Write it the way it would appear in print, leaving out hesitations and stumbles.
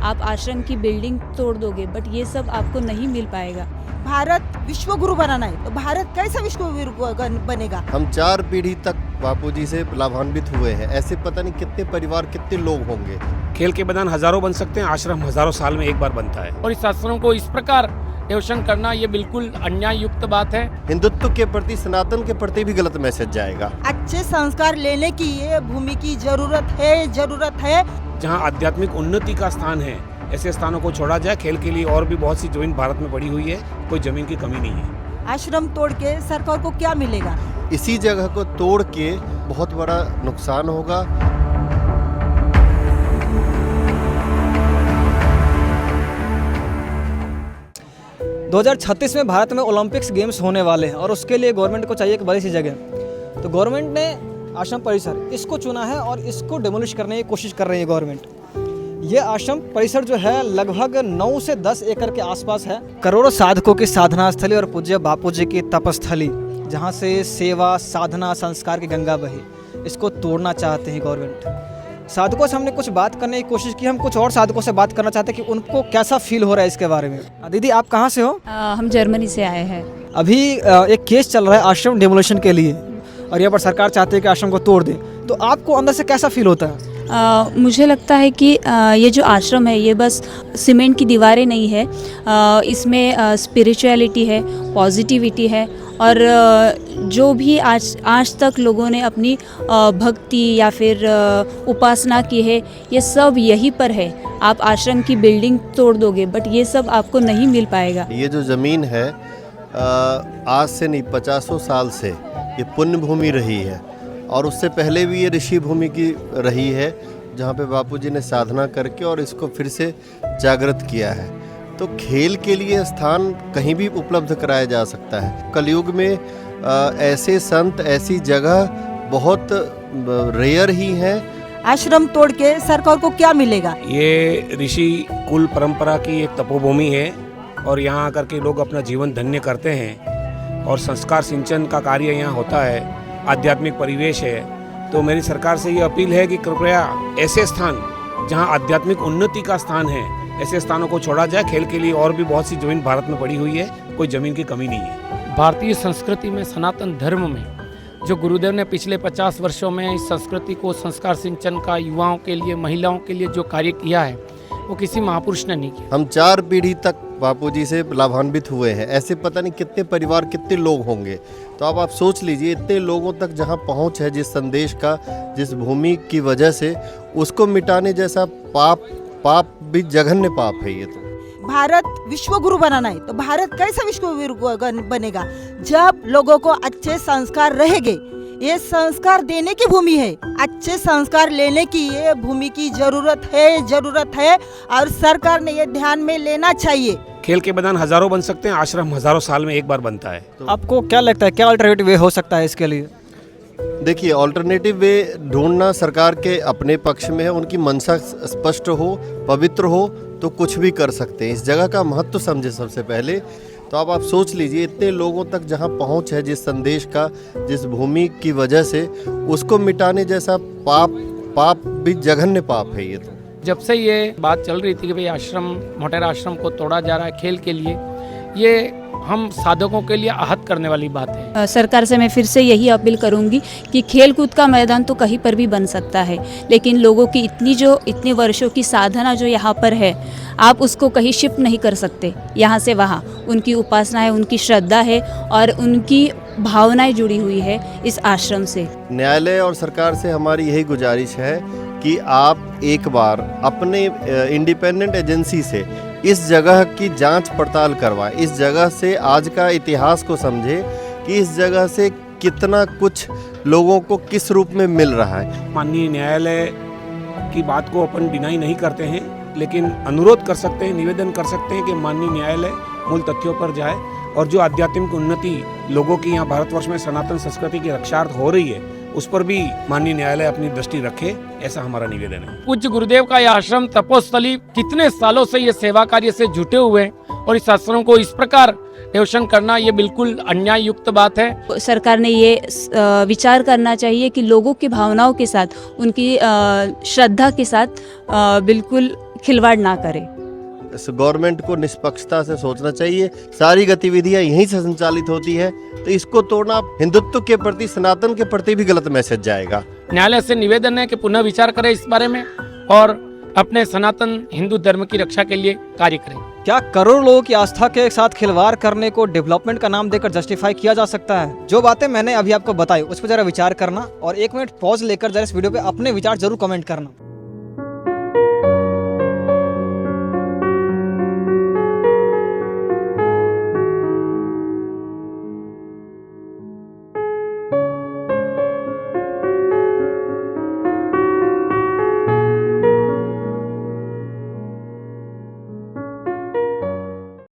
आप आश्रम की बिल्डिंग तोड़ दोगे, बट ये सब आपको नहीं मिल पाएगा। भारत विश्व गुरु बनाना है तो भारत कैसा विश्व गुरु बनेगा? हम 4 पीढ़ी तक बापूजी से लाभान्वित हुए हैं। ऐसे पता नहीं कितने परिवार, कितने लोग होंगे। खेल के मैदान हजारों बन सकते हैं, आश्रम हजारों साल में एक बार बनता है। और इस आश्रम को इस प्रकार डेवोशन करना ये बिल्कुल अन्याय युक्त बात है। हिंदुत्व के प्रति, सनातन के प्रति भी गलत मैसेज जाएगा। अच्छे संस्कार लेने की ये भूमि की जरूरत है। जहाँ आध्यात्मिक उन्नति का स्थान है, ऐसे स्थानों को छोड़ा जाए। खेल के लिए और भी बहुत सी जमीन भारत में पड़ी हुई है, कोई जमीन की कमी नहीं है। आश्रम तोड़ के सरकार को क्या मिलेगा? इसी जगह को तोड़ के बहुत बड़ा नुकसान होगा। दो 2036 में भारत में ओलंपिक्स गेम्स होने वाले हैं और उसके लिए गवर्नमेंट को चाहिए एक बड़ी सी जगह। तो गवर्नमेंट ने आश्रम परिसर इसको चुना है और इसको डिमोलिश करने की कोशिश कर रही है गवर्नमेंट। ये आश्रम परिसर जो है लगभग 9 से 10 एकड़ के आसपास है। करोड़ों साधकों की साधना स्थली और पूज्य बापूजी की तपस्थली, जहाँ से सेवा, साधना, संस्कार की गंगा बही, इसको तोड़ना चाहते हैं गवर्नमेंट। साधकों से हमने कुछ बात करने की कोशिश की। हम कुछ और साधकों से बात करना चाहते हैं कि उनको कैसा फील हो रहा है इसके बारे में। दीदी, आप कहाँ से हो? हम जर्मनी से आए हैं। अभी एक केस चल रहा है आश्रम डेमोलिशन के लिए और यहाँ पर सरकार चाहती है कि आश्रम को तोड़ दे, तो आपको अंदर से कैसा फील होता है? मुझे लगता है कि ये जो आश्रम है ये बस सीमेंट की दीवारें नहीं है, इसमें स्पिरिचुअलिटी है, पॉजिटिविटी है और जो भी आज तक लोगों ने अपनी भक्ति या फिर उपासना की है, ये सब यहीं पर है। आप आश्रम की बिल्डिंग तोड़ दोगे, बट ये सब आपको नहीं मिल पाएगा। ये जो ज़मीन है आज से नहीं, 50 साल से ये पुण्य भूमि रही है और उससे पहले भी ये ऋषि भूमि की रही है, जहाँ पे बापूजी ने साधना करके और इसको फिर से जागृत किया है। तो खेल के लिए स्थान कहीं भी उपलब्ध कराया जा सकता है। कलयुग में ऐसे संत, ऐसी जगह बहुत रेयर ही हैं। आश्रम तोड़ के सरकार को क्या मिलेगा? ये ऋषि कुल परंपरा की एक तपोभूमि है और यहाँ आकर के लोग अपना जीवन धन्य करते हैं और संस्कार सिंचन का कार्य यहाँ होता है, आध्यात्मिक परिवेश है। तो मेरी सरकार से ये अपील है कि कृपया ऐसे स्थान जहाँ आध्यात्मिक उन्नति का स्थान है, ऐसे स्थानों को छोड़ा जाए। खेल के लिए और भी बहुत सी जमीन भारत में पड़ी हुई है, कोई जमीन की कमी नहीं है। भारतीय संस्कृति में, सनातन धर्म में जो गुरुदेव ने पिछले 50 वर्षों में इस संस्कृति को, संस्कार सिंचन का युवाओं के लिए, महिलाओं के लिए जो कार्य किया है, वो किसी महापुरुष ने नहीं किया। हम 4 पीढ़ी तक बापूजी से लाभान्वित हुए हैं। ऐसे पता नहीं कितने परिवार, कितने लोग होंगे। तो अब आप सोच लीजिए, इतने लोगों तक जहाँ पहुँच है जिस संदेश का, जिस भूमि की वजह से, उसको मिटाने जैसा पाप भी जघन्य पाप है ये। तो भारत विश्व गुरु बनाना है तो भारत कैसा विश्व गुरु बनेगा? जब लोगों को अच्छे संस्कार रहेंगे। ये संस्कार देने की भूमि है, अच्छे संस्कार लेने की ये भूमि की जरूरत है और सरकार ने ये ध्यान में लेना चाहिए। खेल के मैदान हजारों बन सकते हैं, आश्रम हजारों साल में एक बार बनता है। तो आपको क्या लगता है, क्या अल्टरनेटिव वे हो सकता है इसके लिए? देखिए, ऑल्टरनेटिव वे ढूंढना सरकार के अपने पक्ष में है। उनकी मंशा स्पष्ट हो, पवित्र हो तो कुछ भी कर सकते हैं। इस जगह का महत्व समझे सबसे पहले। तो अब आप सोच लीजिए, इतने लोगों तक जहाँ पहुँच है जिस संदेश का, जिस भूमि की वजह से, उसको मिटाने जैसा पाप भी जघन्य पाप है ये। तो जब से ये बात चल रही थी कि भाई आश्रम, मोटेरा आश्रम को तोड़ा जा रहा है खेल के लिए, ये हम साधकों के लिए आहत करने वाली बात है। सरकार से मैं फिर से यही अपील करूंगी कि खेल कूद का मैदान तो कहीं पर भी बन सकता है, लेकिन लोगों की इतने वर्षों की साधना जो यहाँ पर है, आप उसको कहीं शिफ्ट नहीं कर सकते यहाँ से वहाँ। उनकी उपासना है, उनकी श्रद्धा है और उनकी भावनाएं जुड़ी हुई है इस आश्रम से। न्यायालय और सरकार से हमारी यही गुजारिश है कि आप एक बार अपने इंडिपेंडेंट एजेंसी से इस जगह की जांच पड़ताल करवाएं। इस जगह से आज का इतिहास को समझे कि इस जगह से कितना कुछ लोगों को किस रूप में मिल रहा है। माननीय न्यायालय की बात को अपन डिनाई नहीं करते हैं, लेकिन अनुरोध कर सकते हैं, निवेदन कर सकते हैं कि माननीय न्यायालय मूल तथ्यों पर जाए और जो आध्यात्मिक उन्नति लोगों की यहाँ भारतवर्ष में सनातन संस्कृति की रक्षार्थ हो रही है, उस पर भी माननीय न्यायालय अपनी दृष्टि रखे, ऐसा हमारा निवेदन है। पूज्य गुरुदेव का यह आश्रम तपोस्थली कितने सालों से ये सेवा कार्य से जुटे हुए हैं और इस आश्रम को इस प्रकार डेवोशन करना ये बिल्कुल अन्याय युक्त बात है। सरकार ने ये विचार करना चाहिए कि लोगों की भावनाओं के साथ, उनकी श्रद्धा के साथ बिल्कुल खिलवाड़ ना करे। इस गवर्नमेंट को निष्पक्षता से सोचना चाहिए। सारी गतिविधियां यहीं से संचालित होती है, तो इसको तोड़ना हिंदुत्व के प्रति, सनातन के प्रति भी गलत मैसेज जाएगा। न्यायालय से निवेदन है कि पुनः विचार करें इस बारे में और अपने सनातन हिंदू धर्म की रक्षा के लिए कार्य करें। क्या करोड़ों लोगों की आस्था के साथ खिलवाड़ करने को डेवलपमेंट का नाम देकर जस्टिफाई किया जा सकता है? जो बातें मैंने अभी आपको बताई उस पर जरा विचार करना और 1 मिनट पॉज लेकर जरा इस वीडियो पे अपने विचार जरूर कमेंट करना।